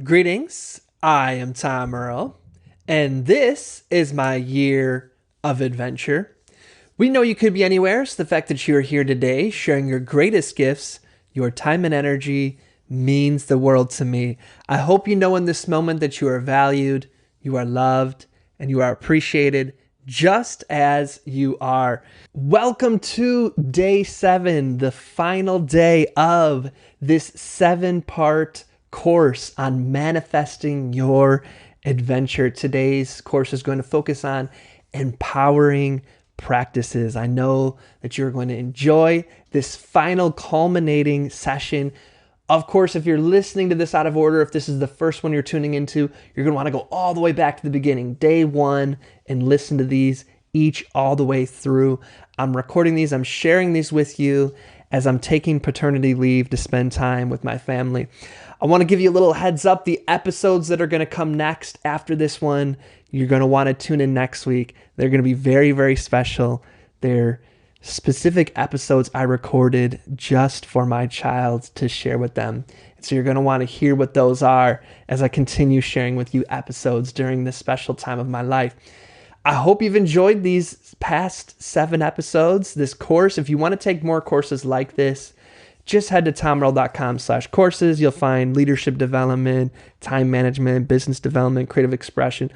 Greetings, I am Tom Earl, and this is my year of adventure. We know you could be anywhere, so the fact that you are here today sharing your greatest gifts, your time and energy, means the world to me. I hope you know in this moment that you are valued, you are loved, and you are appreciated just as you are. Welcome to day 7, the final day of this 7-part course on manifesting your adventure. Today's course is going to focus on empowering practices. I know that you're going to enjoy this final culminating session. Of course, if you're listening to this out of order, if this is the first one you're tuning into, you're going to want to go all the way back to the beginning, day 1, and listen to these each all the way through. I'm recording these, I'm sharing these with you as I'm taking paternity leave to spend time with my family. I want to give you a little heads up. The episodes that are going to come next after this one, you're going to want to tune in next week. They're going to be very, very special. They're specific episodes I recorded just for my child to share with them. So you're going to want to hear what those are as I continue sharing with you episodes during this special time of my life. I hope you've enjoyed these past 7 episodes, this course. If you want to take more courses like this, just head to tomearl.com/courses. You'll find leadership development, time management, business development, creative expression,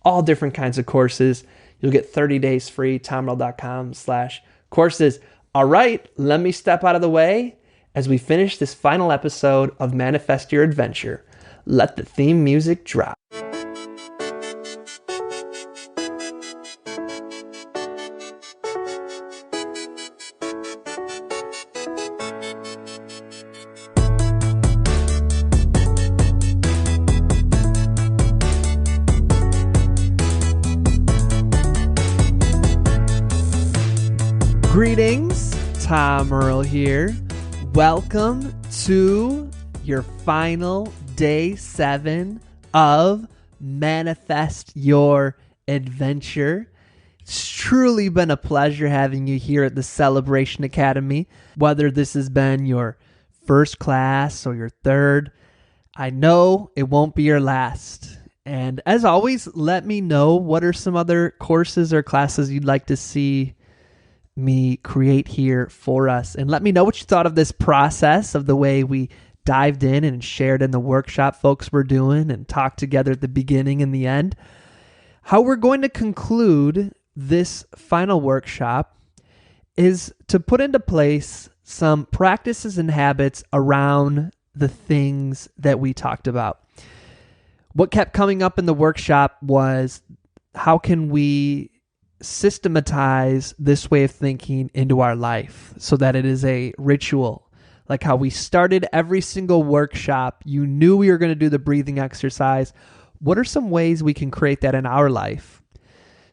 all different kinds of courses. You'll get 30 days free, tomearl.com/courses. All right, let me step out of the way as we finish this final episode of Manifest Your Adventure. Let the theme music drop. Greetings, Tom Earl here. Welcome to your final day 7 of Manifest Your Adventure. It's truly been a pleasure having you here at the Celebration Academy. Whether this has been your first class or your third, I know it won't be your last. And as always, let me know what are some other courses or classes you'd like to see me create here for us. And let me know what you thought of this process, of the way we dived in and shared in the workshop folks were doing and talked together at the beginning and the end. How we're going to conclude this final workshop is to put into place some practices and habits around the things that we talked about. What kept coming up in the workshop was, how can we systematize this way of thinking into our life so that it is a ritual? Like how we started every single workshop, you knew we were going to do the breathing exercise. What are some ways we can create that in our life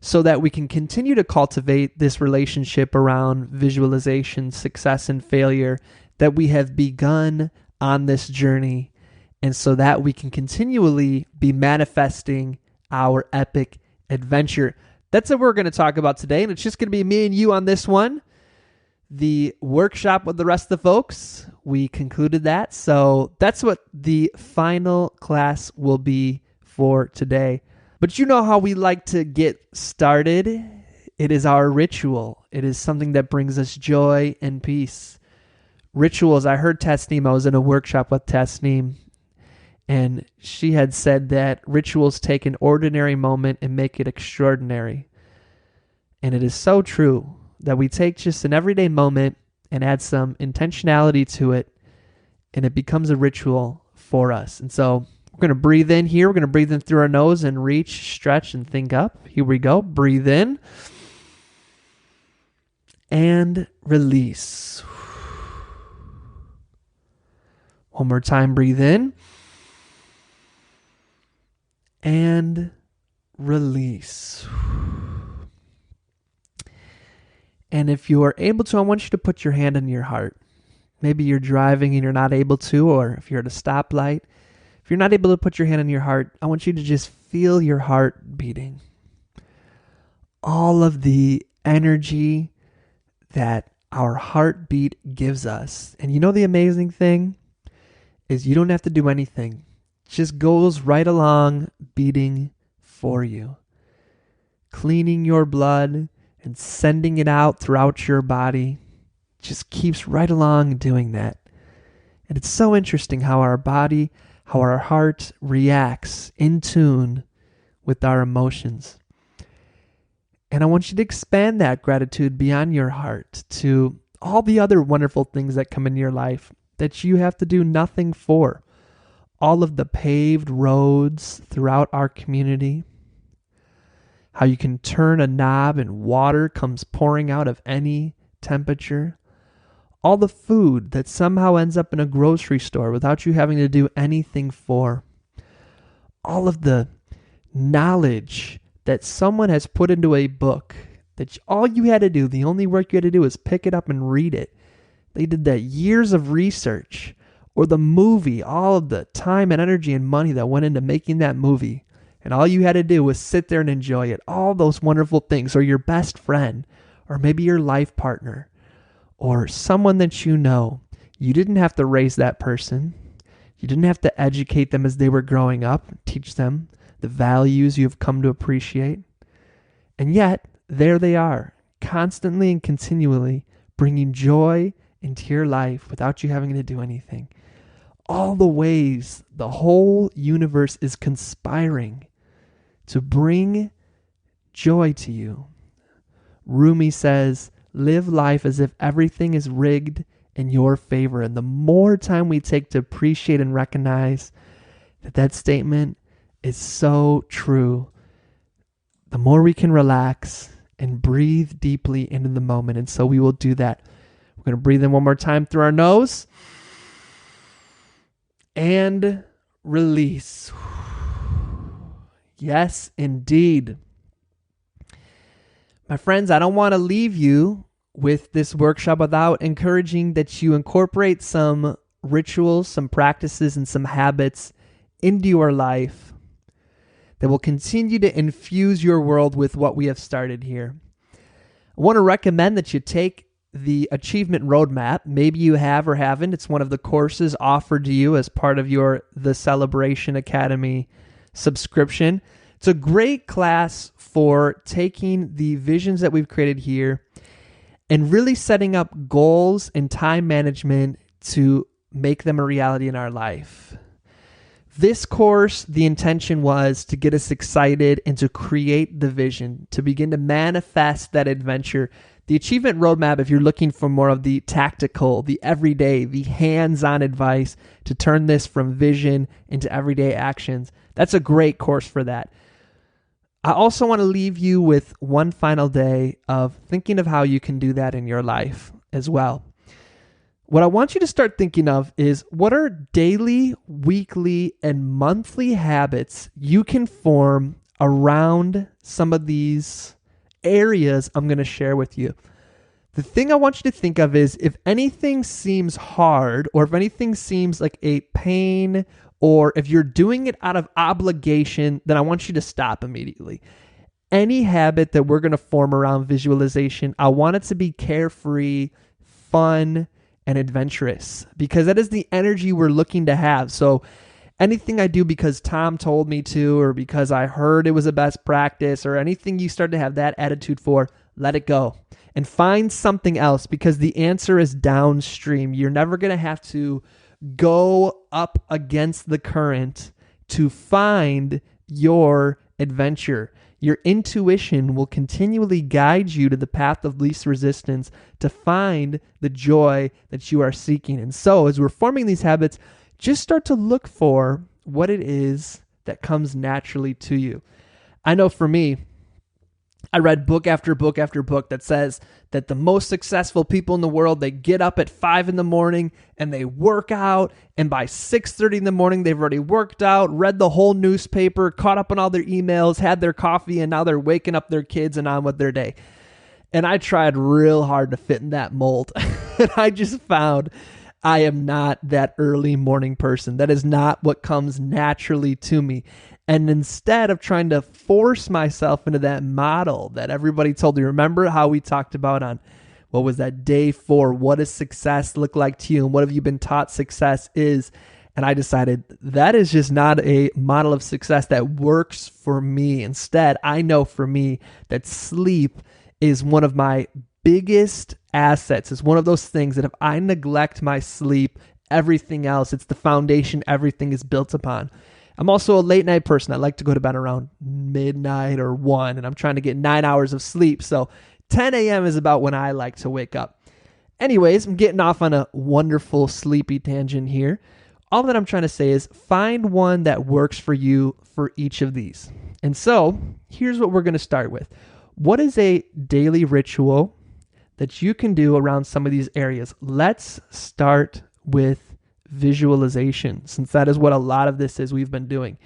so that we can continue to cultivate this relationship around visualization, success, and failure that we have begun on this journey, and so that we can continually be manifesting our epic adventure? That's what we're going to talk about today, and it's just going to be me and you on this one. The workshop with the rest of the folks, we concluded that. So that's what the final class will be for today. But you know how we like to get started. It is our ritual. It is something that brings us joy and peace. Rituals. I heard T.H.E. I was in a workshop with T.H.E. And she had said that rituals take an ordinary moment and make it extraordinary. And it is so true that we take just an everyday moment and add some intentionality to it, and it becomes a ritual for us. And so we're going to breathe in here. We're going to breathe in through our nose and reach, stretch, and think up. Here we go. Breathe in and release. One more time. Breathe in and release. And if you are able to, I want you to put your hand on your heart. Maybe you're driving and you're not able to, or if you're at a stoplight. If you're not able to put your hand on your heart, I want you to just feel your heart beating. All of the energy that our heartbeat gives us. And you know the amazing thing is you don't have to do anything. just goes right along beating for you, cleaning your blood and sending it out throughout your body. Just keeps right along doing that. And it's so interesting how our body, how our heart reacts in tune with our emotions. And I want you to expand that gratitude beyond your heart to all the other wonderful things that come in your life that you have to do nothing for. All of the paved roads throughout our community, how you can turn a knob and water comes pouring out of any temperature, all the food that somehow ends up in a grocery store without you having to do anything for, all of the knowledge that someone has put into a book that all you had to do, the only work you had to do was pick it up and read it. They did that years of research. Or the movie, all of the time and energy and money that went into making that movie. And all you had to do was sit there and enjoy it. All those wonderful things. Or your best friend. Or maybe your life partner. Or someone that you know. You didn't have to raise that person. You didn't have to educate them as they were growing up. Teach them the values you've come to appreciate. And yet, there they are. Constantly and continually bringing joy into your life without you having to do anything. All the ways the whole universe is conspiring to bring joy to you. Rumi says, live life as if everything is rigged in your favor. And the more time we take to appreciate and recognize that statement is so true, the more we can relax and breathe deeply into the moment. And so we will do that. We're going to breathe in one more time through our nose. And release. Yes, indeed. My friends, I don't want to leave you with this workshop without encouraging that you incorporate some rituals, some practices, and some habits into your life that will continue to infuse your world with what we have started here. I want to recommend that you take the Achievement Roadmap. Maybe you have or haven't. It's one of the courses offered to you as part of your The Celebration Academy subscription. It's a great class for taking the visions that we've created here and really setting up goals and time management to make them a reality in our life. This course, the intention was to get us excited and to create the vision, to begin to manifest that adventure. The Achievement Roadmap, if you're looking for more of the tactical, the everyday, the hands-on advice to turn this from vision into everyday actions, that's a great course for that. I also want to leave you with one final day of thinking of how you can do that in your life as well. What I want you to start thinking of is what are daily, weekly, and monthly habits you can form around some of these areas I'm going to share with you. The thing I want you to think of is if anything seems hard or if anything seems like a pain or if you're doing it out of obligation, then I want you to stop immediately. Any habit that we're going to form around visualization, I want it to be carefree, fun, and adventurous because that is the energy we're looking to have. So anything I do because Tom told me to or because I heard it was a best practice or anything you start to have that attitude for, let it go and find something else because the answer is downstream. You're never going to have to go up against the current to find your adventure. Your intuition will continually guide you to the path of least resistance to find the joy that you are seeking. And so as we're forming these habits, just start to look for what it is that comes naturally to you. I know for me, I read book after book after book that says that the most successful people in the world, they get up at 5 a.m. and they work out. And by 6:30 in the morning, they've already worked out, read the whole newspaper, caught up on all their emails, had their coffee, and now they're waking up their kids and on with their day. And I tried real hard to fit in that mold. And I just found I am not that early morning person. That is not what comes naturally to me. And instead of trying to force myself into that model that everybody told me, remember how we talked about on, what was that, day 4, what does success look like to you? And what have you been taught success is? And I decided that is just not a model of success that works for me. Instead, I know for me that sleep is one of my biggest assets. It's one of those things that if I neglect my sleep, everything else, it's the foundation everything is built upon. I'm also a late night person. I like to go to bed around midnight or 1, and I'm trying to get 9 hours of sleep. So 10 a.m. is about when I like to wake up. Anyways, I'm getting off on a wonderful sleepy tangent here. All that I'm trying to say is find one that works for you for each of these. And so here's what we're going to start with. What is a daily ritual that you can do around some of these areas? Let's start with visualization, since that is what a lot of this is we've been doing.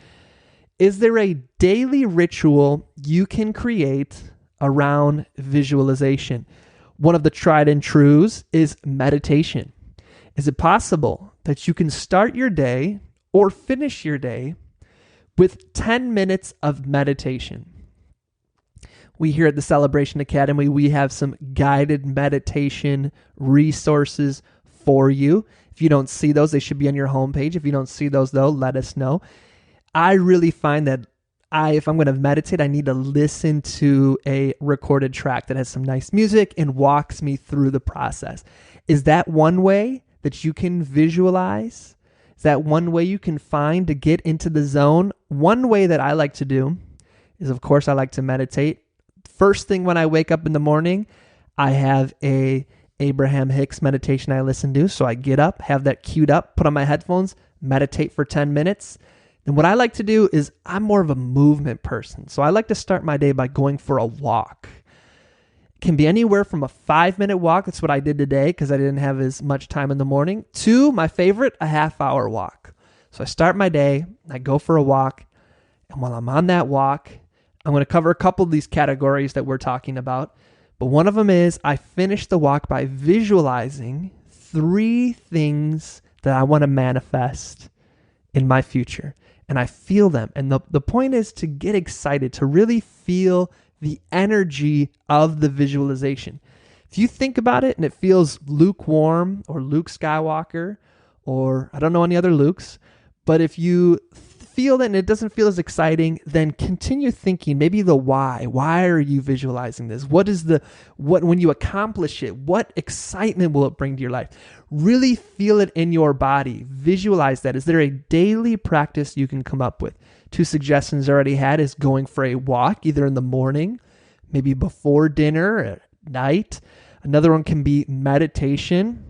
Is there a daily ritual you can create around visualization? One of the tried and trues is meditation. Is it possible that you can start your day or finish your day with 10 minutes of meditation? We here at the Celebration Academy, we have some guided meditation resources for you. If you don't see those, they should be on your homepage. If you don't see those, though, let us know. I really find that if I'm going to meditate, I need to listen to a recorded track that has some nice music and walks me through the process. Is that one way that you can visualize? Is that one way you can find to get into the zone? One way that I like to do is, of course, I like to meditate. First thing when I wake up in the morning, I have a Abraham Hicks meditation I listen to. So I get up, have that queued up, put on my headphones, meditate for 10 minutes. And what I like to do is I'm more of a movement person. So I like to start my day by going for a walk. It can be anywhere from a 5-minute walk. That's what I did today because I didn't have as much time in the morning, to my favorite, a half-hour walk. So I start my day, I go for a walk. And while I'm on that walk, I'm going to cover a couple of these categories that we're talking about. But one of them is I finish the walk by visualizing 3 things that I want to manifest in my future. And I feel them. And the point is to get excited, to really feel the energy of the visualization. If you think about it and it feels lukewarm or Luke Skywalker or I don't know any other Lukes, but if you feel it and it doesn't feel as exciting, then continue thinking maybe the why. Why are you visualizing this? What when you accomplish it, what excitement will it bring to your life? Really feel it in your body. Visualize that. Is there a daily practice you can come up with? 2 suggestions I already had is going for a walk, either in the morning, maybe before dinner, at night. Another one can be meditation.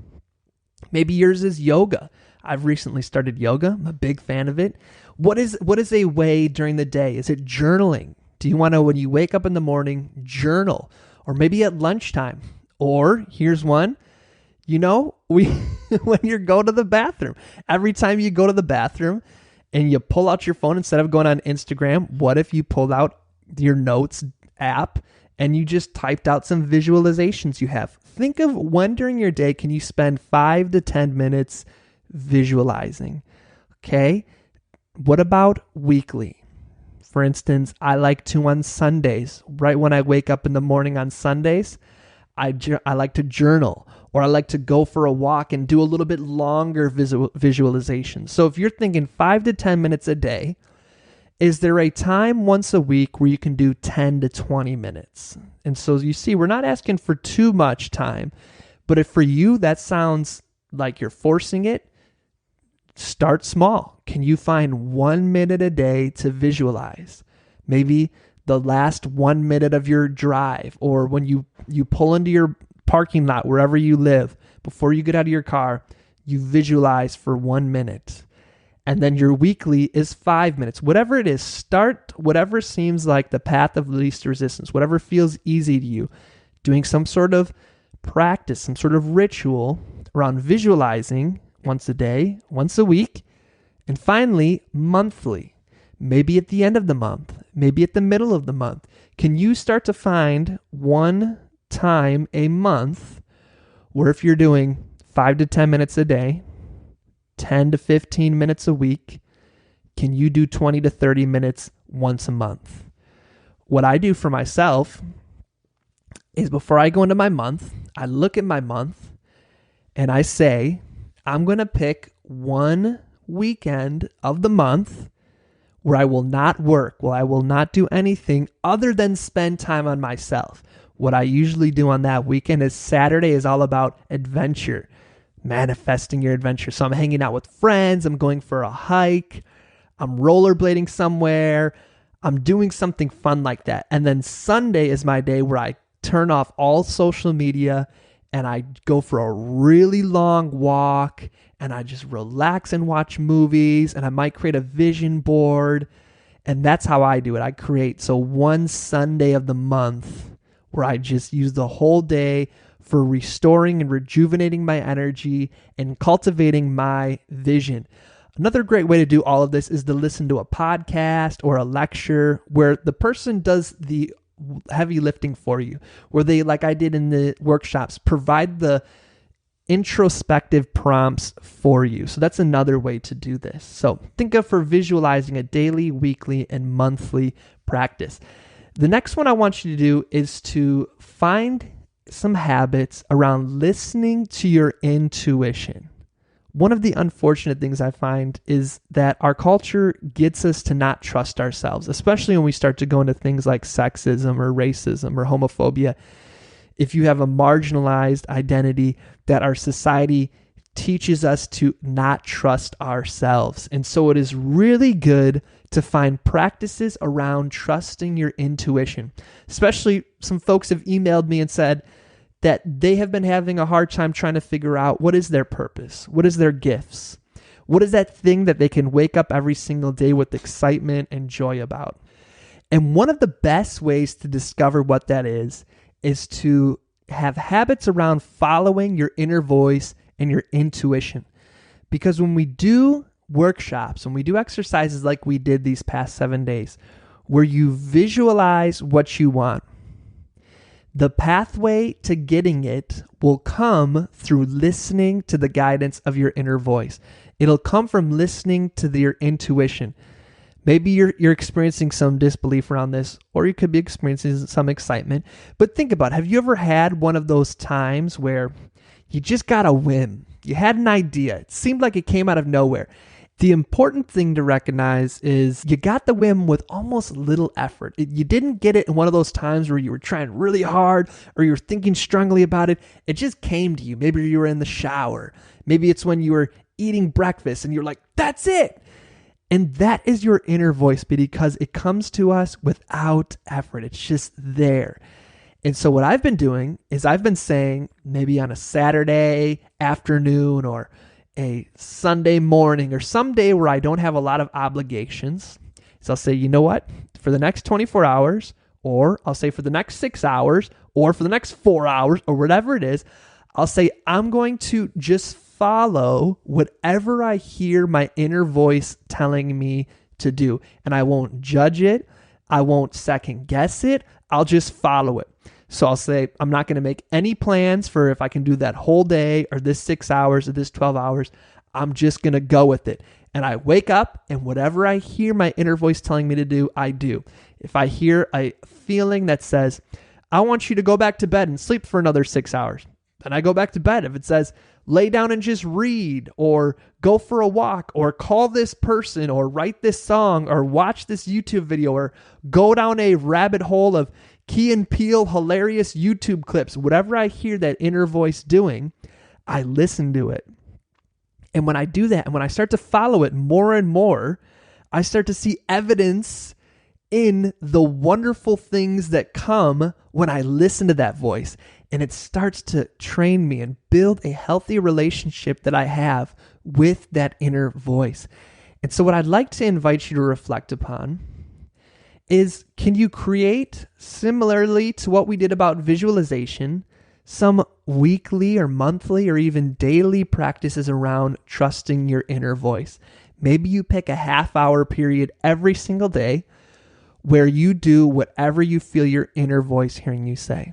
Maybe yours is yoga. I've recently started yoga. I'm a big fan of it. What is a way during the day? Is it journaling? Do you want to, when you wake up in the morning, journal? Or maybe at lunchtime? Or here's one, when you go to the bathroom, every time you go to the bathroom and you pull out your phone, instead of going on Instagram, what if you pulled out your notes app and you just typed out some visualizations you have? Think of when during your day can you spend 5 to 10 minutes visualizing. Okay. What about weekly? For instance, I like to on Sundays, right when I wake up in the morning on Sundays, I like to journal, or I like to go for a walk and do a little bit longer visualization. So if you're thinking 5 to 10 minutes a day, is there a time once a week where you can do 10 to 20 minutes? And so you see, we're not asking for too much time, but if for you that sounds like you're forcing it, start small. Can you find 1 minute a day to visualize? Maybe the last 1 minute of your drive, or when you pull into your parking lot wherever you live, before you get out of your car, you visualize for 1 minute. And then your weekly is 5 minutes. Whatever it is, start whatever seems like the path of least resistance, whatever feels easy to you, doing some sort of practice, some sort of ritual around visualizing once a day, once a week, and finally, monthly. Maybe at the end of the month, maybe at the middle of the month. Can you start to find one time a month where if you're doing 5 to 10 minutes a day, 10 to 15 minutes a week, can you do 20 to 30 minutes once a month? What I do for myself is before I go into my month, I look at my month and I say, I'm going to pick one weekend of the month where I will not work, where I will not do anything other than spend time on myself. What I usually do on that weekend is Saturday is all about adventure, manifesting your adventure. So I'm hanging out with friends, I'm going for a hike, I'm rollerblading somewhere, I'm doing something fun like that. And then Sunday is my day where I turn off all social media and I go for a really long walk and I just relax and watch movies, and I might create a vision board. And that's how I do it. I create one Sunday of the month where I just use the whole day for restoring and rejuvenating my energy and cultivating my vision. Another great way to do all of this is to listen to a podcast or a lecture where the person does the heavy lifting for you, where they, like I did in the workshops, provide the introspective prompts for you. So that's another way to do this. So think of for visualizing a daily, weekly, and monthly practice. The next one I want you to do is to find some habits around listening to your intuition. One of the unfortunate things I find is that our culture gets us to not trust ourselves, especially when we start to go into things like sexism or racism or homophobia. If you have a marginalized identity, that our society teaches us to not trust ourselves. And so it is really good to find practices around trusting your intuition. Especially some folks have emailed me and said that they have been having a hard time trying to figure out what is their purpose, what is their gifts, what is that thing that they can wake up every single day with excitement and joy about. And one of the best ways to discover what that is to have habits around following your inner voice and your intuition. Because when we do workshops, when we do exercises like we did these past 7 days, where you visualize what you want, the pathway to getting it will come through listening to the guidance of your inner voice. It'll come from listening to your intuition. Maybe you're experiencing some disbelief around this, or you could be experiencing some excitement. But think about it. Have you ever had one of those times where you just got a whim? You had an idea. It seemed like it came out of nowhere. The important thing to recognize is you got the whim with almost little effort. You didn't get it in one of those times where you were trying really hard or you were thinking strongly about it. It just came to you. Maybe you were in the shower. Maybe it's when you were eating breakfast and you're like, that's it. And that is your inner voice, because it comes to us without effort. It's just there. And so what I've been doing is I've been saying, maybe on a Saturday afternoon or a Sunday morning or some day where I don't have a lot of obligations, so I'll say, you know what, for the next 24 hours, or I'll say for the next 6 hours, or for the next 4 hours, or whatever it is, I'll say I'm going to just follow whatever I hear my inner voice telling me to do. And I won't judge it. I won't second guess it. I'll just follow it. So I'll say, I'm not going to make any plans for if I can do that whole day or this 6 hours or this 12 hours. I'm just going to go with it. And I wake up and whatever I hear my inner voice telling me to do, I do. If I hear a feeling that says, I want you to go back to bed and sleep for another 6 hours, then I go back to bed. If it says, lay down and just read, or go for a walk, or call this person, or write this song, or watch this YouTube video, or go down a rabbit hole of Key and Peele hilarious YouTube clips, whatever I hear that inner voice doing, I listen to it. And when I do that, and when I start to follow it more and more, I start to see evidence in the wonderful things that come when I listen to that voice. And it starts to train me and build a healthy relationship that I have with that inner voice. And so what I'd like to invite you to reflect upon is, can you create, similarly to what we did about visualization, some weekly or monthly or even daily practices around trusting your inner voice? Maybe you pick a half-hour period every single day where you do whatever you feel your inner voice hearing you say.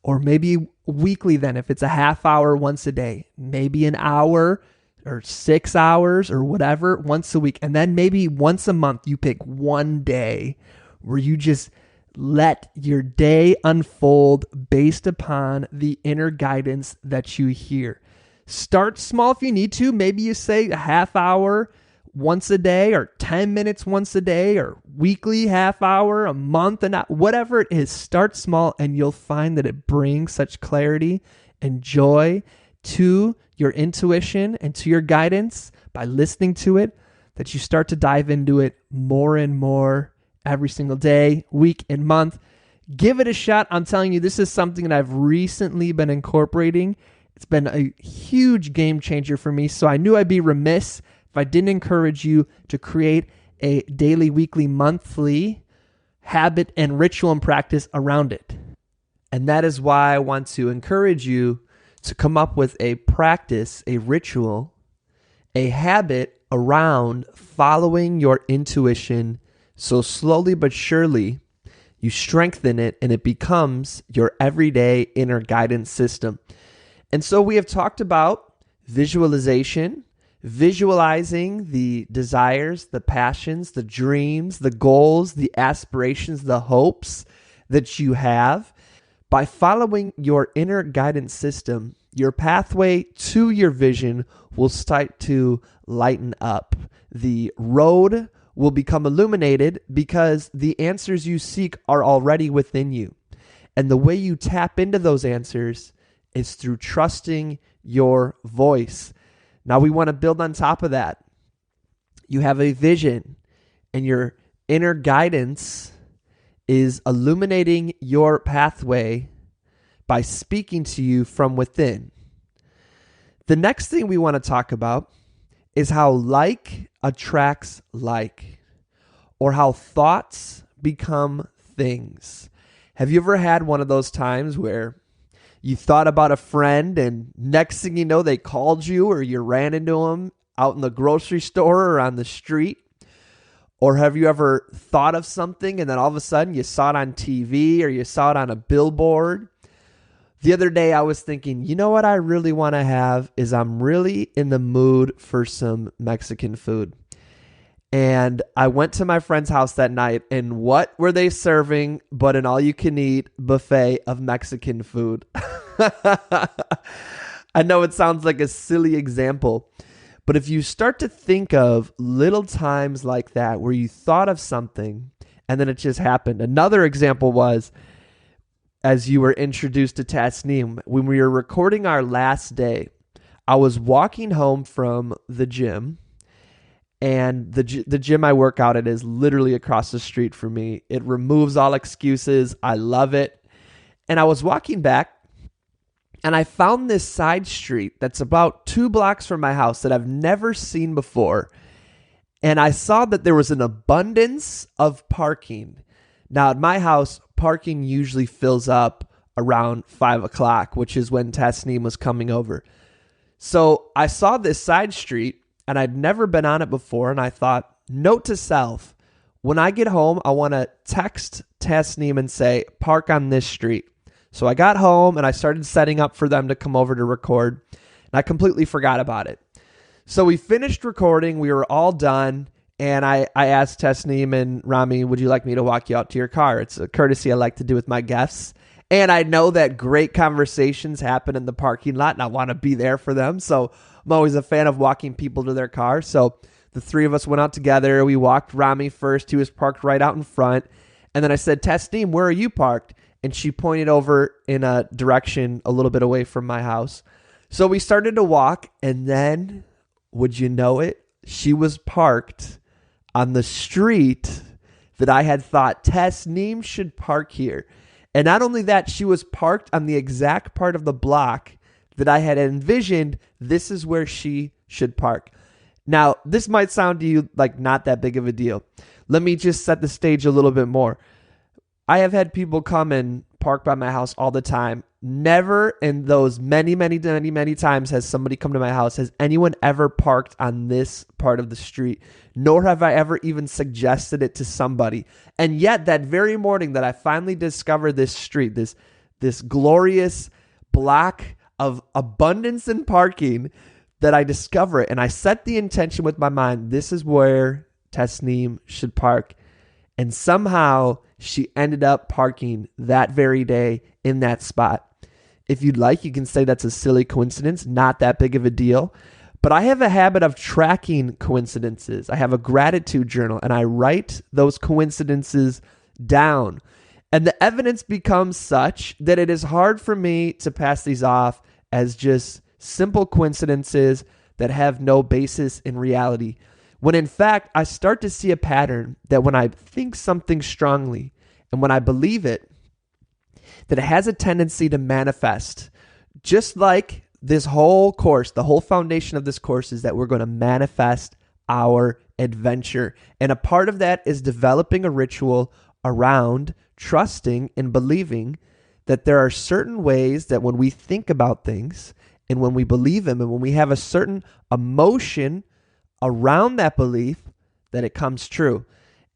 Or maybe weekly then, if it's a half hour once a day, maybe an hour or 6 hours or whatever once a week. And then maybe once a month, you pick one day where you just let your day unfold based upon the inner guidance that you hear. Start small if you need to. Maybe you say a half hour once a day, or 10 minutes once a day, or weekly half hour, a month, and whatever it is. Start small, and you'll find that it brings such clarity and joy to your intuition and to your guidance by listening to it, that you start to dive into it more and more every single day, week, and month. Give it a shot. I'm telling you, this is something that I've recently been incorporating. It's been a huge game changer for me. So I knew I'd be remiss if I didn't encourage you to create a daily, weekly, monthly habit and ritual and practice around it. And that is why I want to encourage you to come up with a practice, a ritual, a habit around following your intuition. So slowly but surely, you strengthen it and it becomes your everyday inner guidance system. And so we have talked about visualization, visualizing the desires, the passions, the dreams, the goals, the aspirations, the hopes that you have. By following your inner guidance system, your pathway to your vision will start to lighten up. The road will become illuminated because the answers you seek are already within you. And the way you tap into those answers is through trusting your voice. Now we want to build on top of that. You have a vision, and your inner guidance is illuminating your pathway by speaking to you from within. The next thing we want to talk about is how like attracts like, or how thoughts become things. Have you ever had one of those times where you thought about a friend and next thing you know, they called you, or you ran into them out in the grocery store or on the street? Or have you ever thought of something and then all of a sudden you saw it on TV or you saw it on a billboard? The other day I was thinking, you know what I really want to have is I'm really in the mood for some Mexican food. And I went to my friend's house that night, and what were they serving but an all-you-can-eat buffet of Mexican food? I know it sounds like a silly example, but if you start to think of little times like that where you thought of something and then it just happened. Another example was, as you were introduced to T.H.E, when we were recording our last day, I was walking home from the gym, and the gym I work out at is literally across the street from me. It removes all excuses. I love it. And I was walking back, and I found this side street that's about 2 blocks from my house that I've never seen before. And I saw that there was an abundance of parking. Now, at my house, parking usually fills up around 5 o'clock, which is when T.H.E was coming over. So I saw this side street, and I'd never been on it before, and I thought, note to self, when I get home, I want to text T.H.E and say, park on this street. So I got home, and I started setting up for them to come over to record, and I completely forgot about it. So we finished recording, we were all done, and I asked T.H.E and Rami, would you like me to walk you out to your car? It's a courtesy I like to do with my guests. And I know that great conversations happen in the parking lot, and I want to be there for them. So I'm always a fan of walking people to their car. So the 3 of us went out together. We walked Rami first. He was parked right out in front. And then I said, T.H.E, where are you parked? And she pointed over in a direction a little bit away from my house. So we started to walk, and then, would you know it, she was parked on the street that I had thought T.H.E should park here. And not only that, she was parked on the exact part of the block that I had envisioned this is where she should park. Now, this might sound to you like not that big of a deal. Let me just set the stage a little bit more. I have had people come and park by my house all the time. Never in those many times has somebody come to my house has anyone ever parked on this part of the street, nor have I ever even suggested it to somebody. And yet that very morning that I finally discovered this street, this glorious block of abundance in parking, that I discover it, and I set the intention with my mind, this is where T.H.E should park. And somehow she ended up parking that very day in that spot. If you'd like, you can say that's a silly coincidence, not that big of a deal. But I have a habit of tracking coincidences. I have a gratitude journal, and I write those coincidences down. And the evidence becomes such that it is hard for me to pass these off as just simple coincidences that have no basis in reality. When in fact, I start to see a pattern that when I think something strongly and when I believe it, that it has a tendency to manifest. Just like this whole course, the whole foundation of this course is that we're going to manifest our adventure. And a part of that is developing a ritual around trusting and believing that there are certain ways that when we think about things and when we believe them and when we have a certain emotion around that belief, that it comes true.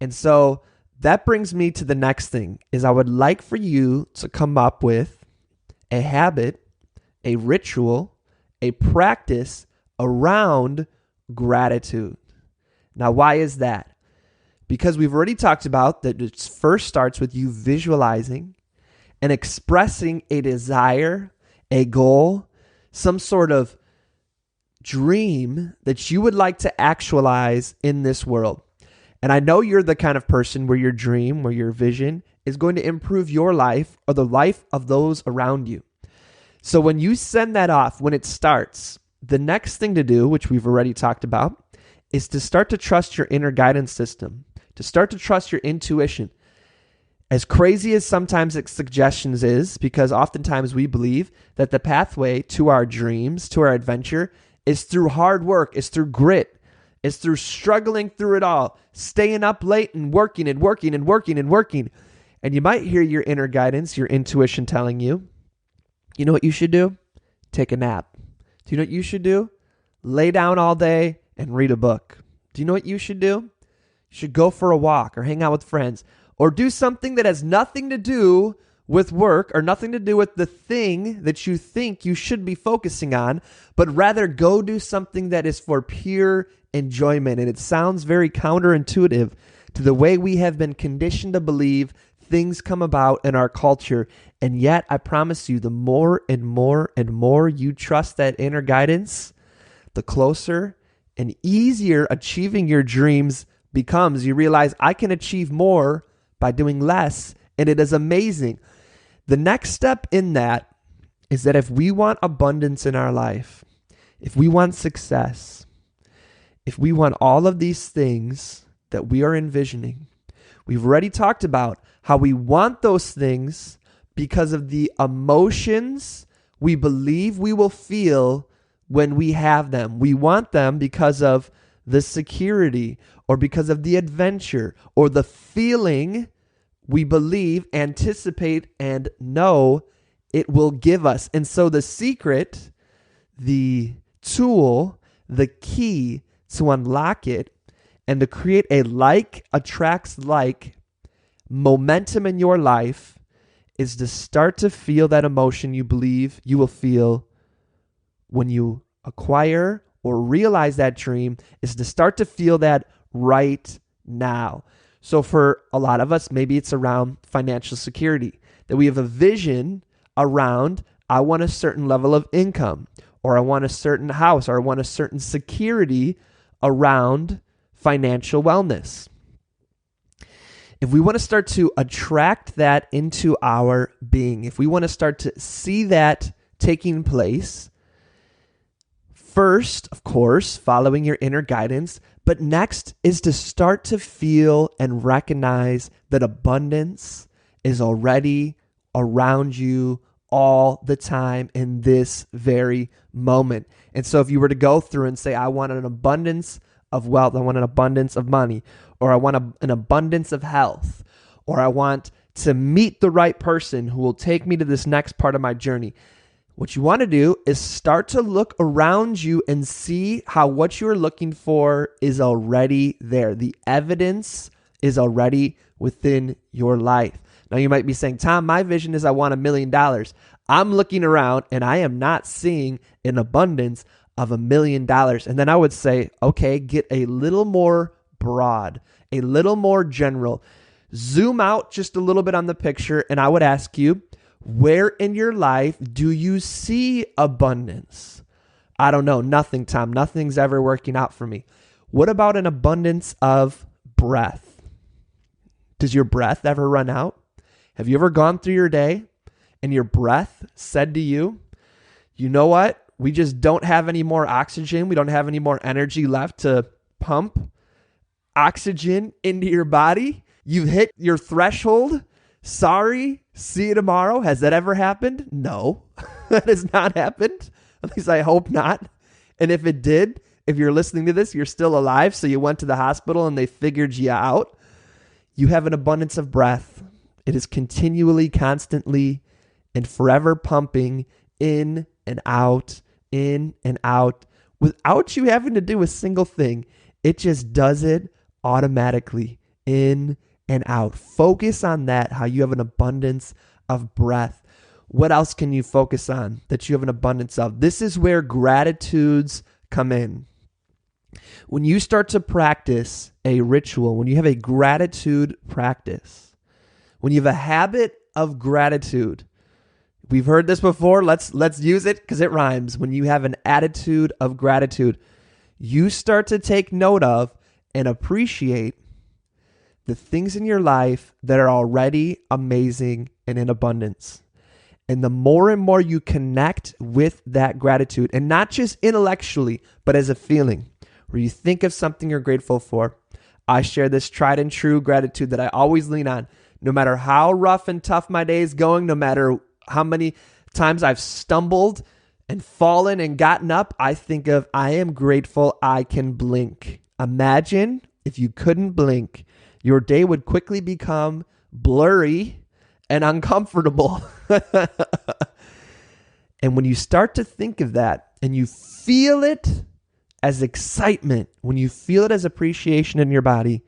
And so that brings me to the next thing is I would like for you to come up with a habit, a ritual, a practice around gratitude. Now, why is that? Because we've already talked about that it first starts with you visualizing and expressing a desire, a goal, some sort of dream that you would like to actualize in this world. And I know you're the kind of person where your dream, where your vision is going to improve your life or the life of those around you. So when you send that off, when it starts, the next thing to do, which we've already talked about, is to start to trust your inner guidance system, to start to trust your intuition. As crazy as sometimes its suggestions is, because oftentimes we believe that the pathway to our dreams, to our adventure, is through hard work, is through grit, is through struggling through it all, staying up late and working and working and working and working. And you might hear your inner guidance, your intuition telling you, you know what you should do? Take a nap. Do you know what you should do? Lay down all day and read a book. Do you know what you should do? You should go for a walk or hang out with friends or do something that has nothing to do with work or nothing to do with the thing that you think you should be focusing on, but rather go do something that is for pure enjoyment. And it sounds very counterintuitive to the way we have been conditioned to believe things come about in our culture. And yet, I promise you, the more and more and more you trust that inner guidance, the closer and easier achieving your dreams becomes. You realize I can achieve more by doing less, and it is amazing. The next step in that is that if we want abundance in our life, if we want success, if we want all of these things that we are envisioning, we've already talked about how we want those things because of the emotions we believe we will feel when we have them. We want them because of the security or because of the adventure or the feeling we believe, anticipate, and know it will give us. And so the secret, the tool, the key to unlock it and to create a like attracts like momentum in your life is to start to feel that emotion you believe you will feel when you acquire or realize that dream, is to start to feel that right now. So for a lot of us, maybe it's around financial security, that we have a vision around, I want a certain level of income, or I want a certain house, or I want a certain security around financial wellness. If we want to start to attract that into our being, if we want to start to see that taking place, first, of course, following your inner guidance, but next is to start to feel and recognize that abundance is already around you all the time in this very moment. And so if you were to go through and say, I want an abundance of wealth, I want an abundance of money, or I want an abundance of health, or I want to meet the right person who will take me to this next part of my journey. What you want to do is start to look around you and see how what you're looking for is already there. The evidence is already within your life. Now you might be saying, Tom, my vision is I want $1 million. I'm looking around and I am not seeing an abundance of $1 million. And then I would say, okay, get a little more broad, a little more general. Zoom out just a little bit on the picture, and I would ask you, Where in your life do you see abundance? I don't know. Nothing, Tom. Nothing's ever working out for me. What about an abundance of breath? Does your breath ever run out? Have you ever gone through your day and your breath said to you, you know what? We just don't have any more oxygen. We don't have any more energy left to pump oxygen into your body. You've hit your threshold. Sorry. See you tomorrow. Has that ever happened? No, that has not happened. At least I hope not. And if it did, if you're listening to this, you're still alive. So you went to the hospital and they figured you out. You have an abundance of breath. It is continually, constantly, and forever pumping in and out, without you having to do a single thing. It just does it automatically, in and out. Focus on that, how you have an abundance of breath. What else can you focus on that you have an abundance of? This is where gratitudes come in. When you start to practice a ritual, when you have a gratitude practice, when you have a habit of gratitude, we've heard this before, let's use it because it rhymes. When you have an attitude of gratitude, you start to take note of and appreciate the things in your life that are already amazing and in abundance. And the more and more you connect with that gratitude, and not just intellectually, but as a feeling, where you think of something you're grateful for. I share this tried and true gratitude that I always lean on. No matter how rough and tough my day is going, no matter how many times I've stumbled and fallen and gotten up, I think of, I am grateful I can blink. Imagine if you couldn't blink, your day would quickly become blurry and uncomfortable. And when you start to think of that and you feel it as excitement, when you feel it as appreciation in your body,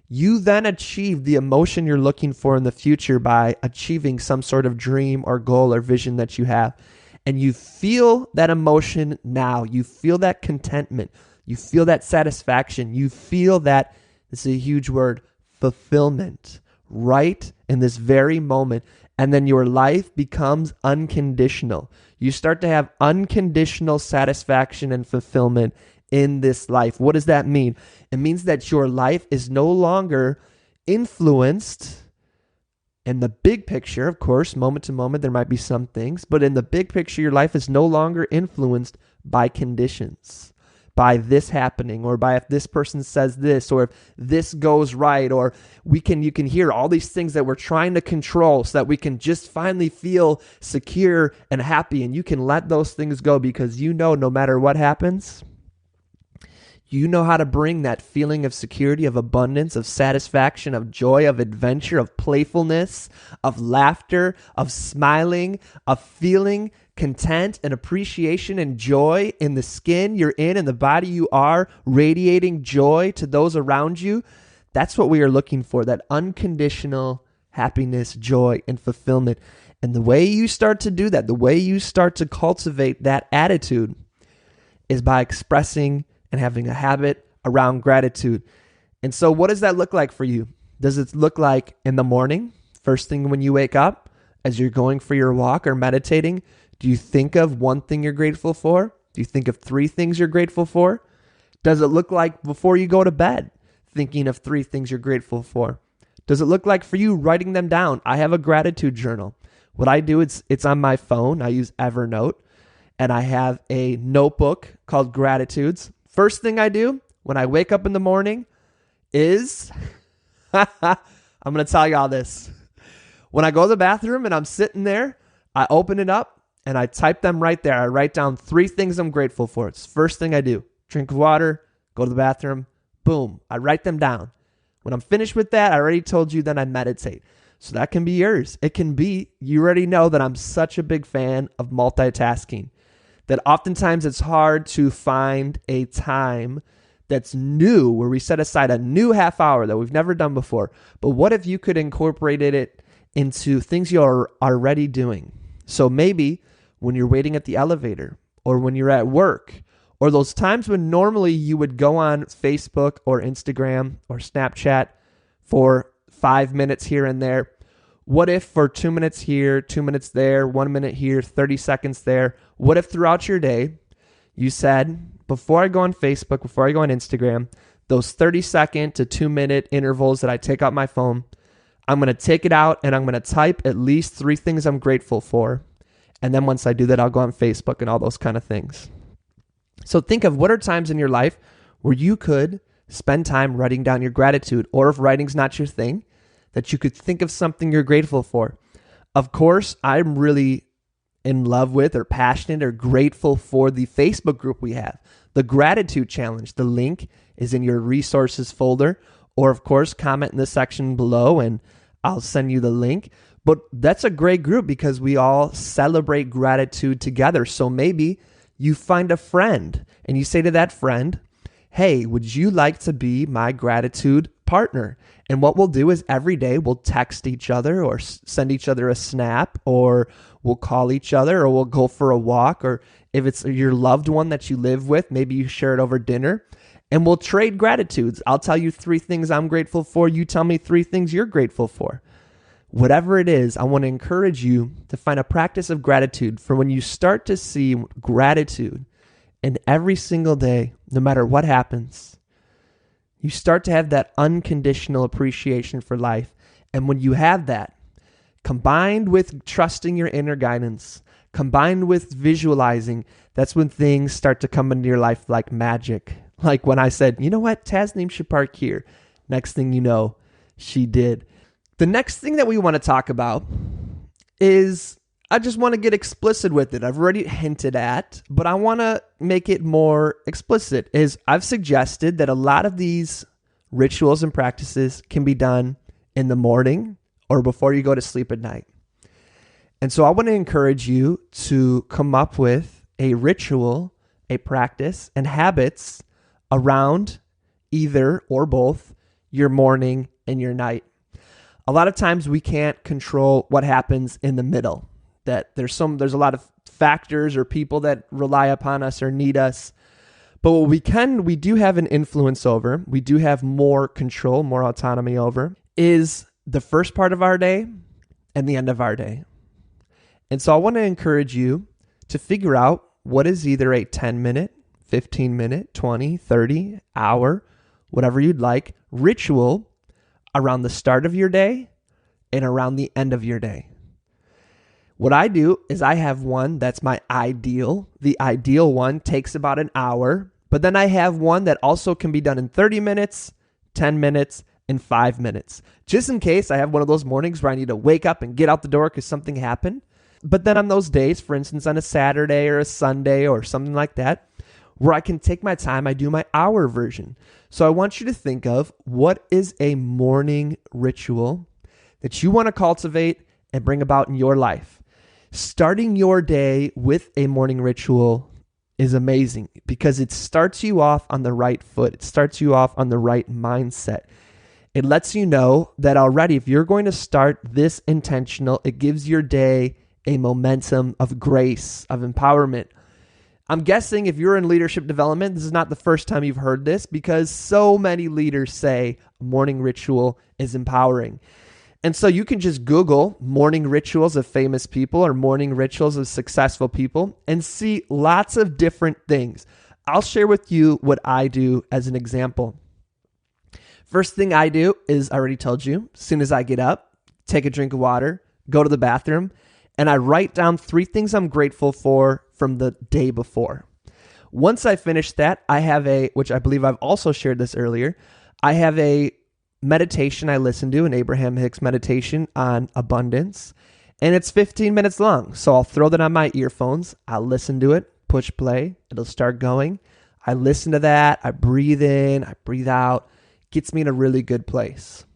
you then achieve the emotion you're looking for in the future by achieving some sort of dream or goal or vision that you have. And you feel that emotion now. You feel that contentment. You feel that satisfaction. You feel that, this is a huge word, fulfillment, right in this very moment. And then your life becomes unconditional. You start to have unconditional satisfaction and fulfillment in this life. What does that mean? It means that your life is no longer influenced. In the big picture, of course, moment to moment, there might be some things, but in the big picture, your life is no longer influenced by conditions, by this happening, or by if this person says this, or if this goes right, or you can hear all these things that we're trying to control so that we can just finally feel secure and happy. And you can let those things go because you know no matter what happens, you know how to bring that feeling of security, of abundance, of satisfaction, of joy, of adventure, of playfulness, of laughter, of smiling, of feeling content and appreciation and joy in the skin you're in and the body you are, radiating joy to those around you. That's what we are looking for, that unconditional happiness, joy, and fulfillment. And the way you start to do that, the way you start to cultivate that attitude is by expressing and having a habit around gratitude. And so what does that look like for you? Does it look like in the morning, first thing when you wake up, as you're going for your walk or meditating? Do you think of one thing you're grateful for? Do you think of three things you're grateful for? Does it look like before you go to bed, thinking of three things you're grateful for? Does it look like for you writing them down? I have a gratitude journal. What I do, it's on my phone. I use Evernote, and I have a notebook called Gratitudes. First thing I do when I wake up in the morning is, I'm going to tell you all this. When I go to the bathroom and I'm sitting there, I open it up and I type them right there. I write down three things I'm grateful for. It's the first thing I do. Drink water, go to the bathroom, boom. I write them down. When I'm finished with that, I already told you, then I meditate. So that can be yours. It can be, you already know that I'm such a big fan of multitasking, that oftentimes it's hard to find a time that's new, where we set aside a new half hour that we've never done before. But what if you could incorporate it into things you're already doing? So maybe when you're waiting at the elevator, or when you're at work, or those times when normally you would go on Facebook or Instagram or Snapchat for 5 minutes here and there, What if for 2 minutes here, 2 minutes there, 1 minute here, 30 seconds there? What if throughout your day you said, before I go on Facebook, before I go on Instagram, those 30-second to 2-minute intervals that I take out my phone, I'm going to take it out and I'm going to type at least 3 things I'm grateful for. And then once I do that, I'll go on Facebook and all those kind of things. So think of what are times in your life where you could spend time writing down your gratitude, or if writing's not your thing, that you could think of something you're grateful for. Of course, I'm really in love with or passionate or grateful for the Facebook group we have, the Gratitude Challenge. The link is in your resources folder, or of course, comment in the section below and I'll send you the link. But that's a great group because we all celebrate gratitude together. So maybe you find a friend and you say to that friend, hey, would you like to be my gratitude partner? And what we'll do is every day we'll text each other or send each other a snap, or we'll call each other, or we'll go for a walk, or if it's your loved one that you live with, maybe you share it over dinner, and we'll trade gratitudes. I'll tell you 3 things I'm grateful for. You tell me 3 things you're grateful for. Whatever it is, I want to encourage you to find a practice of gratitude for when you start to see gratitude in every single day, no matter what happens. You start to have that unconditional appreciation for life. And when you have that, combined with trusting your inner guidance, combined with visualizing, that's when things start to come into your life like magic. Like when I said, you know what, Tasneem should park here. Next thing you know, she did. The next thing that we want to talk about is, I just want to get explicit with it. I've already hinted at, but I want to make it more explicit. Is I've suggested that a lot of these rituals and practices can be done in the morning or before you go to sleep at night. And so I want to encourage you to come up with a ritual, a practice, and habits around either or both your morning and your night. A lot of times we can't control what happens in the middle. That there's a lot of factors or people that rely upon us or need us. But what we do have an influence over, we do have more control, more autonomy over, is the first part of our day and the end of our day. And so I want to encourage you to figure out what is either a 10-minute, 15-minute, 20, 30, hour, whatever you'd like, ritual around the start of your day and around the end of your day. What I do is I have one that's my ideal. The ideal one takes about an hour, but then I have one that also can be done in 30 minutes, 10 minutes, and 5 minutes. Just in case I have one of those mornings where I need to wake up and get out the door because something happened. But then on those days, for instance, on a Saturday or a Sunday or something like that, where I can take my time, I do my hour version. So I want you to think of what is a morning ritual that you want to cultivate and bring about in your life. Starting your day with a morning ritual is amazing because it starts you off on the right foot. It starts you off on the right mindset. It lets you know that already if you're going to start this intentional, it gives your day a momentum of grace, of empowerment. I'm guessing if you're in leadership development, this is not the first time you've heard this because so many leaders say a morning ritual is empowering. And so you can just Google morning rituals of famous people or morning rituals of successful people and see lots of different things. I'll share with you what I do as an example. First thing I do is, I already told you, as soon as I get up, take a drink of water, go to the bathroom, and I write down 3 things I'm grateful for from the day before. Once I finish that, I have which I believe I've also shared this earlier, I have a meditation I listen to, an Abraham Hicks meditation on abundance, and it's 15 minutes long. So I'll throw that on my earphones, I'll listen to it, push play, it'll start going. I listen to that, I breathe in, I breathe out, gets me in a really good place.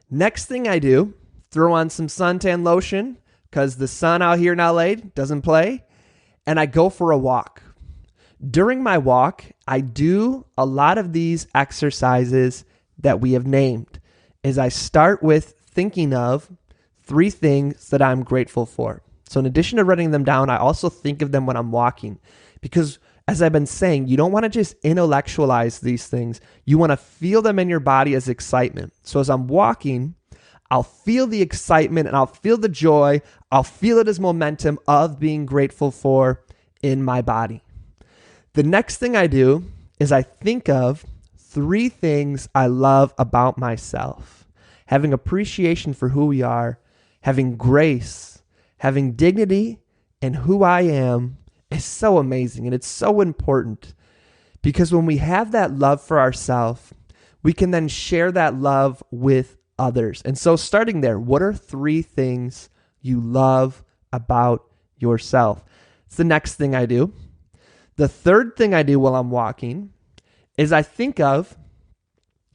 Next thing I do, throw on some suntan lotion, because the sun out here in LA doesn't play, and I go for a walk. During my walk, I do a lot of these exercises that we have named. Is I start with thinking of 3 things that I'm grateful for. So in addition to writing them down, I also think of them when I'm walking. Because as I've been saying, you don't want to just intellectualize these things. You want to feel them in your body as excitement. So as I'm walking, I'll feel the excitement and I'll feel the joy. I'll feel it as momentum of being grateful for in my body. The next thing I do is I think of 3 things I love about myself. Having appreciation for who we are, having grace, having dignity in who I am is so amazing, and it's so important because when we have that love for ourselves, we can then share that love with others. And so starting there, what are 3 things you love about yourself? It's the next thing I do. The third thing I do while I'm walking is I think of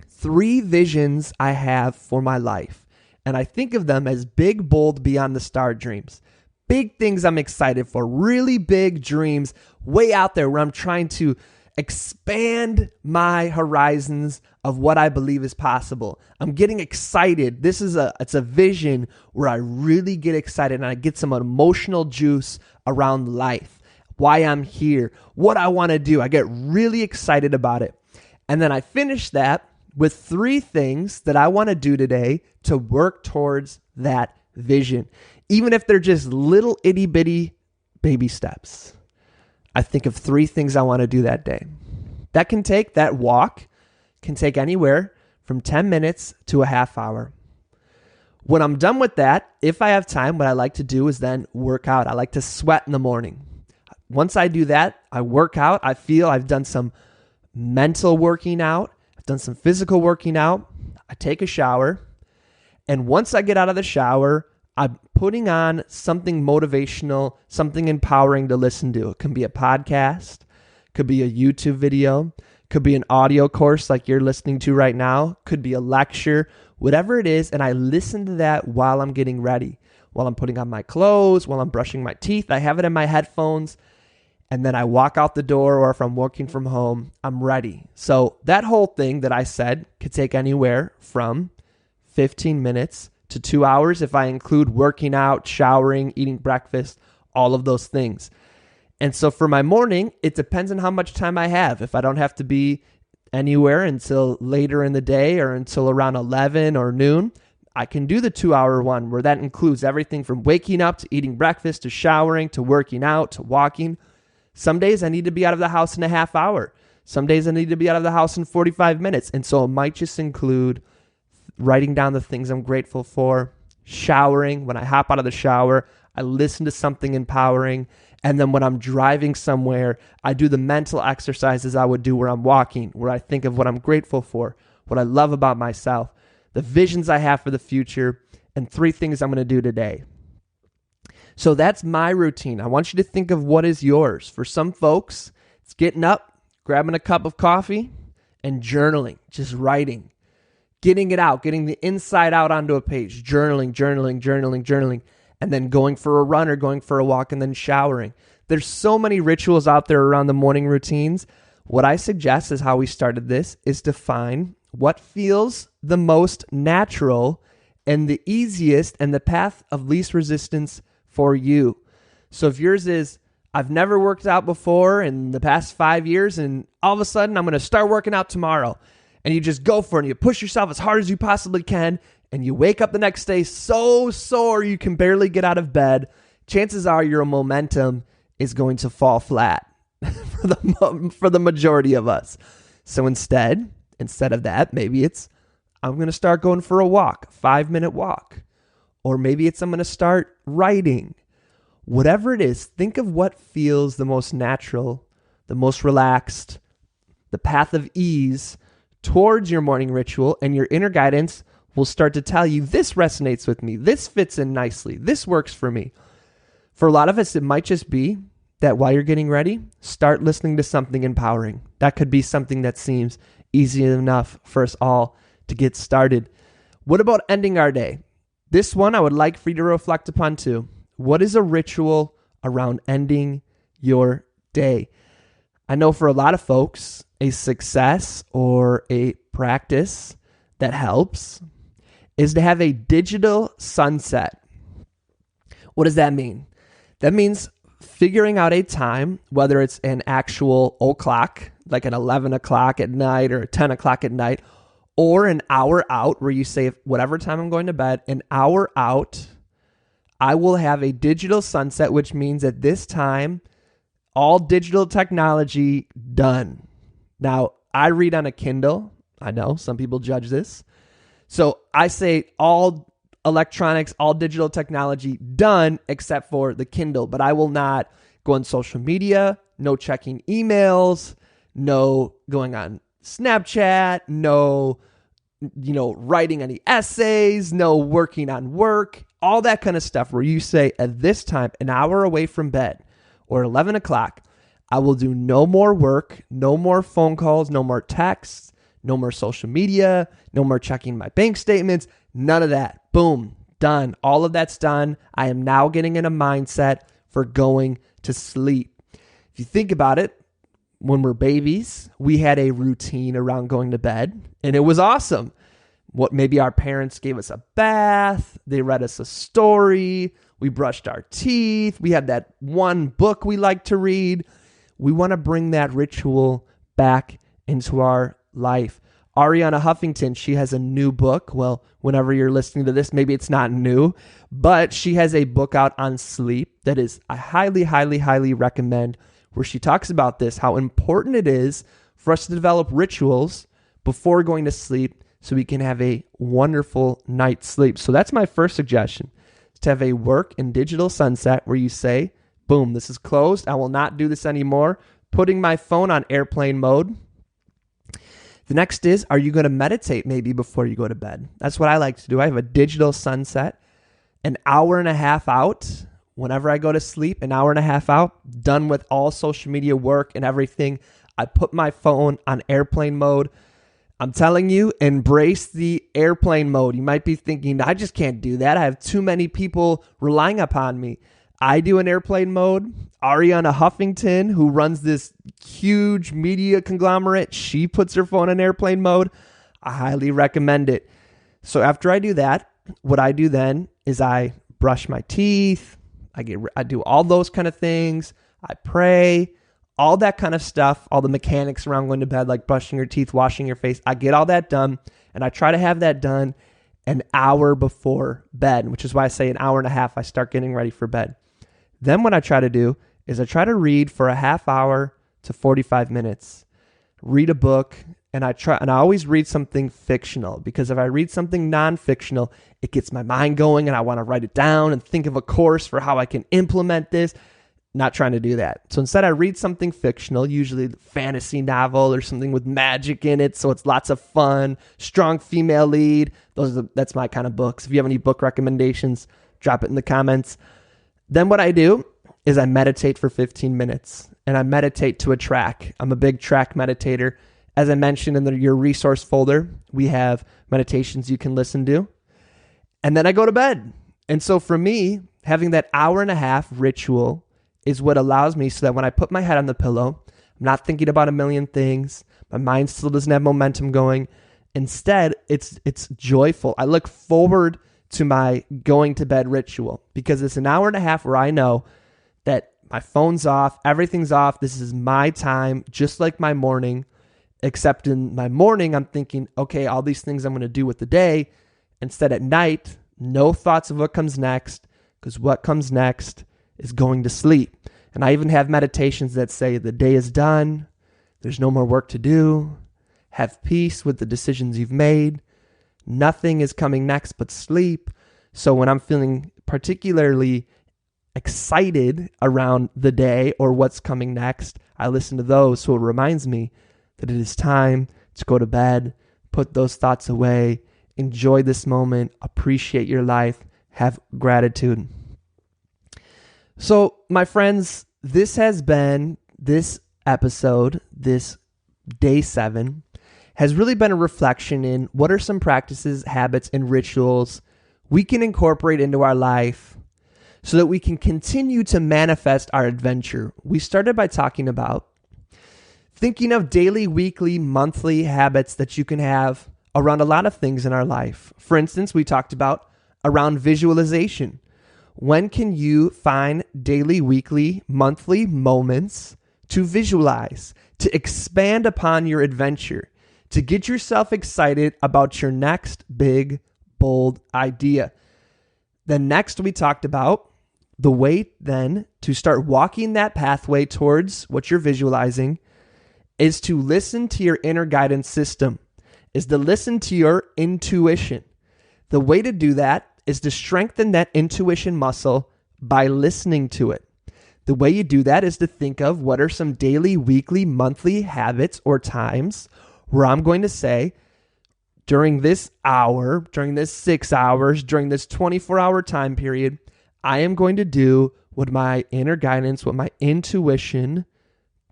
3 visions I have for my life. And I think of them as big, bold, beyond the star dreams. Big things I'm excited for, really big dreams way out there where I'm trying to expand my horizons of what I believe is possible. I'm getting excited. It's a vision where I really get excited and I get some emotional juice around life, why I'm here, what I want to do. I get really excited about it. And then I finish that with 3 things that I want to do today to work towards that vision. Even if they're just little itty bitty baby steps. I think of 3 things I want to do that day. That walk can take anywhere from 10 minutes to a half hour. When I'm done with that, if I have time, what I like to do is then work out. I like to sweat in the morning. Once I do that, I work out. I feel I've done some mental working out. I've done some physical working out. I take a shower. And once I get out of the shower, I'm putting on something motivational, something empowering to listen to. It can be a podcast, could be a YouTube video, could be an audio course like you're listening to right now, could be a lecture, whatever it is. And I listen to that while I'm getting ready, while I'm putting on my clothes, while I'm brushing my teeth. I have it in my headphones. And then I walk out the door, or if I'm working from home, I'm ready. So that whole thing that I said could take anywhere from 15 minutes to 2 hours if I include working out, showering, eating breakfast, all of those things. And so for my morning, it depends on how much time I have. If I don't have to be anywhere until later in the day or until around 11 or noon, I can do the 2-hour one where that includes everything from waking up to eating breakfast to showering to working out to walking. Some days I need to be out of the house in a half hour. Some days I need to be out of the house in 45 minutes. And so it might just include writing down the things I'm grateful for, showering. When I hop out of the shower, I listen to something empowering. And then when I'm driving somewhere, I do the mental exercises I would do where I'm walking, where I think of what I'm grateful for, what I love about myself, the visions I have for the future, and 3 things I'm going to do today. So that's my routine. I want you to think of what is yours. For some folks, it's getting up, grabbing a cup of coffee, and journaling, just writing, getting it out, getting the inside out onto a page, journaling, and then going for a run or going for a walk and then showering. There's so many rituals out there around the morning routines. What I suggest is how we started this is to find what feels the most natural and the easiest and the path of least resistance for you. So if yours is, I've never worked out before in the past 5 years, and all of a sudden I'm going to start working out tomorrow, and you just go for it and you push yourself as hard as you possibly can, and you wake up the next day so sore you can barely get out of bed, chances are your momentum is going to fall flat for the majority of us. So instead of that, maybe it's, I'm going to start going for a walk, 5-minute walk. Or maybe it's I'm going to start writing. Whatever it is, think of what feels the most natural, the most relaxed, the path of ease towards your morning ritual, and your inner guidance will start to tell you, this resonates with me, this fits in nicely, this works for me. For a lot of us, it might just be that while you're getting ready, start listening to something empowering. That could be something that seems easy enough for us all to get started. What about ending our day? This one I would like for you to reflect upon too. What is a ritual around ending your day? I know for a lot of folks, a success or a practice that helps is to have a digital sunset. What does that mean? That means figuring out a time, whether it's an actual o'clock, like at 11 o'clock at night or 10 o'clock at night, or an hour out where you say, whatever time I'm going to bed, an hour out, I will have a digital sunset, which means at this time, all digital technology done. Now, I read on a Kindle. I know some people judge this. So I say all electronics, all digital technology done except for the Kindle. But I will not go on social media, no checking emails, no going on Snapchat, no writing any essays, no working on work, all that kind of stuff where you say at this time, an hour away from bed or 11 o'clock, I will do no more work, no more phone calls, no more texts, no more social media, no more checking my bank statements, none of that. Boom, done. All of that's done. I am now getting in a mindset for going to sleep. If you think about it, when we're babies, we had a routine around going to bed, and it was awesome. Maybe our parents gave us a bath, they read us a story, we brushed our teeth, we had that one book we like to read. We want to bring that ritual back into our life. Ariana Huffington, she has a new book. Well, whenever you're listening to this, maybe it's not new, but she has a book out on sleep that is, I highly, highly, highly recommend, where she talks about this, how important it is for us to develop rituals before going to sleep so we can have a wonderful night's sleep. So that's my first suggestion, is to have a work and digital sunset where you say, boom, this is closed. I will not do this anymore. Putting my phone on airplane mode. The next is, are you going to meditate maybe before you go to bed? That's what I like to do. I have a digital sunset, an hour and a half out. Whenever I go to sleep, an hour and a half out, done with all social media work and everything. I put my phone on airplane mode. I'm telling you, embrace the airplane mode. You might be thinking, I just can't do that. I have too many people relying upon me. I do an airplane mode. Ariana Huffington, who runs this huge media conglomerate, she puts her phone in airplane mode. I highly recommend it. So after I do that, what I do then is I brush my teeth. I do all those kind of things. I pray, all that kind of stuff, all the mechanics around going to bed, like brushing your teeth, washing your face. I get all that done, and I try to have that done an hour before bed, which is why I say an hour and a half, I start getting ready for bed. Then what I try to do is I try to read for a half hour to 45 minutes, read a book, and I always read something fictional, because if I read something non-fictional, it gets my mind going and I want to write it down and think of a course for how I can implement this. Not trying to do that. So instead I read something fictional, usually a fantasy novel or something with magic in it, so it's lots of fun, strong female lead. That's my kind of books. If you have any book recommendations, drop it in the comments. Then what I do is I meditate for 15 minutes, and I meditate to a track. I'm a big track meditator. As I mentioned in your resource folder, we have meditations you can listen to. And then I go to bed. And so for me, having that hour and a half ritual is what allows me, so that when I put my head on the pillow, I'm not thinking about a million things. My mind still doesn't have momentum going. Instead, it's joyful. I look forward to my going to bed ritual, because it's an hour and a half where I know that my phone's off, everything's off. This is my time, just like my morning, except in my morning, I'm thinking, okay, all these things I'm going to do with the day. Instead, at night, no thoughts of what comes next, because what comes next is going to sleep. And I even have meditations that say the day is done. There's no more work to do. Have peace with the decisions you've made. Nothing is coming next but sleep. So when I'm feeling particularly excited around the day or what's coming next, I listen to those, so it reminds me that it is time to go to bed, put those thoughts away, enjoy this moment, appreciate your life, have gratitude. So, my friends, this episode, this day 7, has really been a reflection in what are some practices, habits, and rituals we can incorporate into our life so that we can continue to manifest our adventure. We started by talking about thinking of daily, weekly, monthly habits that you can have around a lot of things in our life. For instance, we talked about around visualization. When can you find daily, weekly, monthly moments to visualize, to expand upon your adventure? to get yourself excited about your next big, bold idea. Then next we talked about the way then to start walking that pathway towards what you're visualizing is to listen to your inner guidance system, is to listen to your intuition. The way to do that is to strengthen that intuition muscle by listening to it. The way you do that is to think of what are some daily, weekly, monthly habits or times where I'm going to say, during this hour, during this 6 hours, during this 24-hour time period, I am going to do what my inner guidance, what my intuition,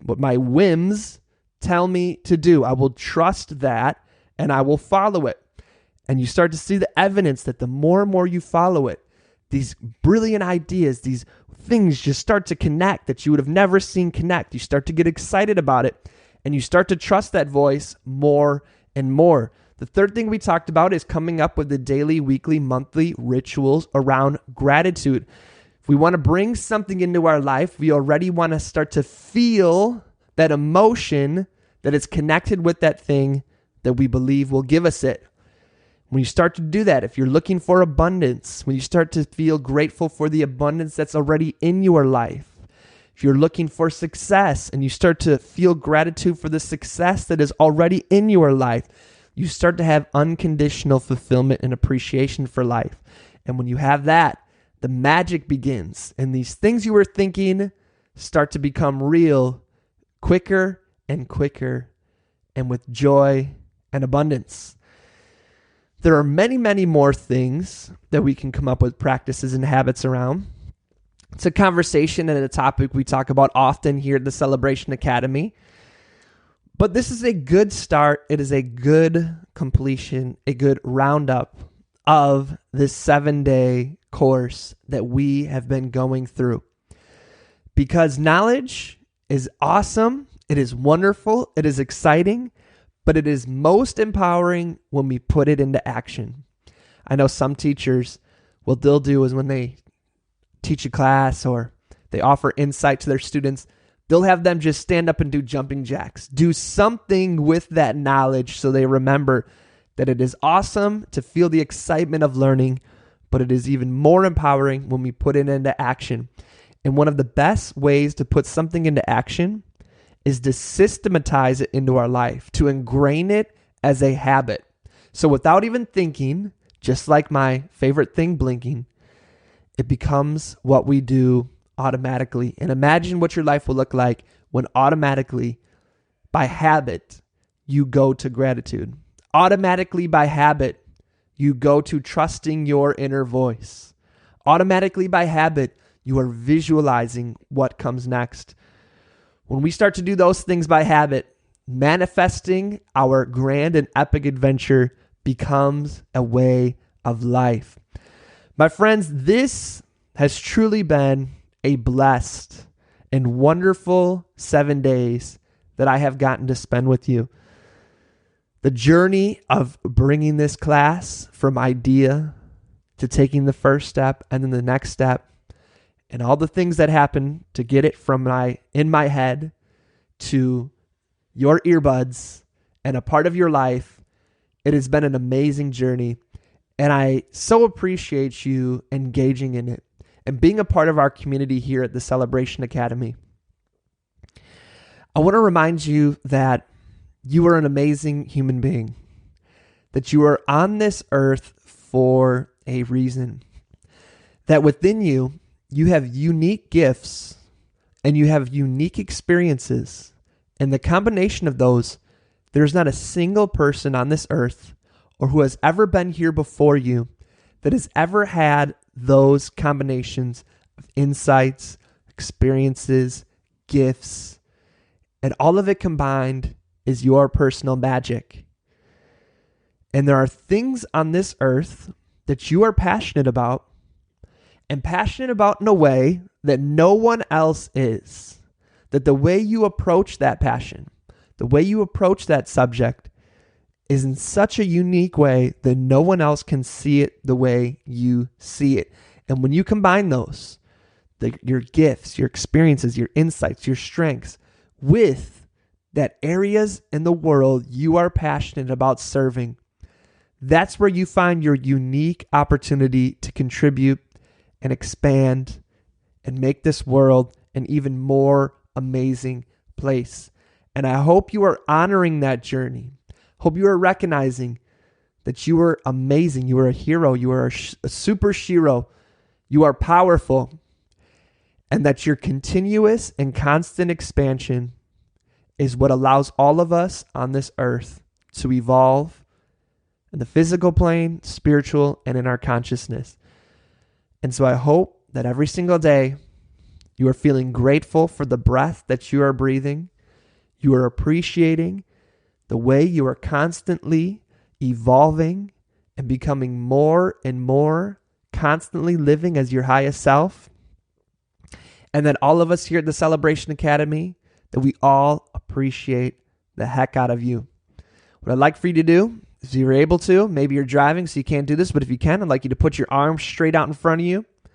what my whims tell me to do. I will trust that and I will follow it. And you start to see the evidence that the more and more you follow it, these brilliant ideas, these things just start to connect that you would have never seen connect. You start to get excited about it and you start to trust that voice more and more. The third thing we talked about is coming up with the daily, weekly, monthly rituals around gratitude. If we want to bring something into our life, we already want to start to feel that emotion that is connected with that thing that we believe will give us it. When you start to do that, if you're looking for abundance, when you start to feel grateful for the abundance that's already in your life, if you're looking for success and you start to feel gratitude for the success that is already in your life, you start to have unconditional fulfillment and appreciation for life. And when you have that, the magic begins. And these things you were thinking start to become real quicker and quicker and with joy and abundance. There are many, many more things that we can come up with practices and habits around. It's a conversation and a topic we talk about often here at the Celebration Academy. But this is a good start. It is a good completion, a good roundup of this 7-day course that we have been going through. Because knowledge is awesome. It is wonderful. It is exciting. But it is most empowering when we put it into action. I know some teachers, what they'll do is when they teach a class or they offer insight to their students, they'll have them just stand up and do jumping jacks. Do something with that knowledge so they remember that it is awesome to feel the excitement of learning, but it is even more empowering when we put it into action. And one of the best ways to put something into action is to systematize it into our life, to ingrain it as a habit. So without even thinking, just like my favorite thing blinking, it becomes what we do automatically. And imagine what your life will look like when automatically, by habit, you go to gratitude. Automatically, by habit, you go to trusting your inner voice. Automatically, by habit, you are visualizing what comes next. When we start to do those things by habit, manifesting our grand and epic adventure becomes a way of life. My friends, this has truly been a blessed and wonderful 7 days that I have gotten to spend with you. The journey of bringing this class from idea to taking the first step and then the next step, and all the things that happen to get it from in my head to your earbuds and a part of your life, it has been an amazing journey. And I so appreciate you engaging in it and being a part of our community here at the Celebration Academy. I want to remind you that you are an amazing human being, that you are on this earth for a reason, that within you, you have unique gifts and you have unique experiences. And the combination of those, there's not a single person on this earth or who has ever been here before you that has ever had those combinations of insights, experiences, gifts, and all of it combined is your personal magic. And there are things on this earth that you are passionate about, and passionate about in a way that no one else is. That the way you approach that passion, the way you approach that subject is in such a unique way that no one else can see it the way you see it. And when you combine those, your gifts, your experiences, your insights, your strengths, with that areas in the world you are passionate about serving, that's where you find your unique opportunity to contribute and expand and make this world an even more amazing place. And I hope you are honoring that journey. Hope you are recognizing that you are amazing. You are a hero. You are a super hero. You are powerful. And that your continuous and constant expansion is what allows all of us on this earth to evolve in the physical plane, spiritual, and in our consciousness. And so I hope that every single day you are feeling grateful for the breath that you are breathing. You are appreciating the way you are constantly evolving and becoming more and more constantly living as your highest self. And that all of us here at the Celebration Academy, that we all appreciate the heck out of you. What I'd like for you to do, if you're able to, maybe you're driving so you can't do this, but if you can, I'd like you to put your arms straight out in front of you. I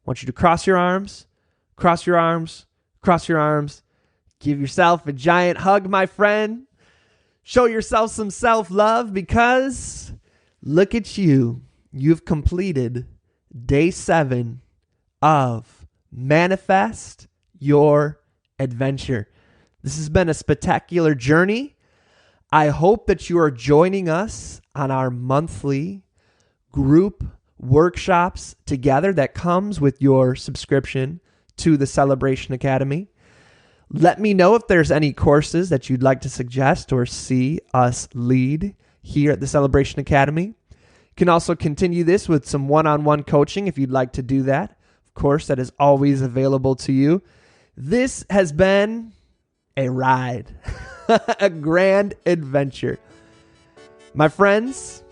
want you to cross your arms, cross your arms, cross your arms. Give yourself a giant hug, my friend. Show yourself some self-love because look at you. You've completed day 7 of Manifest Your Adventure. This has been a spectacular journey. I hope that you are joining us on our monthly group workshops together that comes with your subscription to the Celebration Academy. Let me know if there's any courses that you'd like to suggest or see us lead here at the Celebration Academy. You can also continue this with some one-on-one coaching if you'd like to do that. Of course, that is always available to you. This has been a ride, a grand adventure. My friends,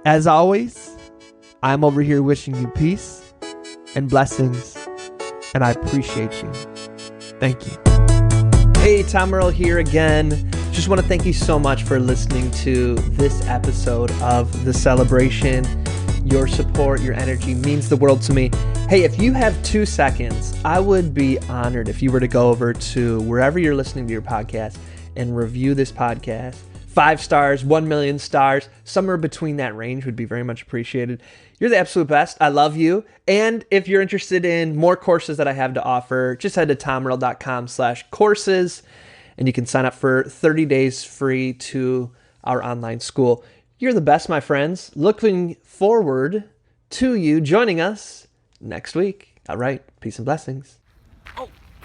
as always, I'm over here wishing you peace and blessings, and I appreciate you. Thank you. Hey, Tom Earl here again. Just want to thank you so much for listening to this episode of The Celebration. Your support, your energy means the world to me. Hey, if you have 2 seconds, I would be honored if you were to go over to wherever you're listening to your podcast and review this podcast. 5 stars, 1 million stars, somewhere between that range would be very much appreciated. You're the absolute best. I love you. And if you're interested in more courses that I have to offer, just head to tomearl.com/courses and you can sign up for 30 days free to our online school. You're the best, my friends. Looking forward to you joining us next week. All right. Peace and blessings.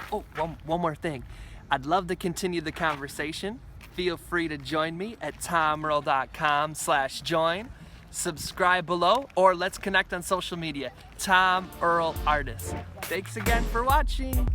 One more thing. I'd love to continue the conversation. Feel free to join me at tomearl.com/join. Subscribe below, or let's connect on social media. Tom Earl Artist. Thanks again for watching.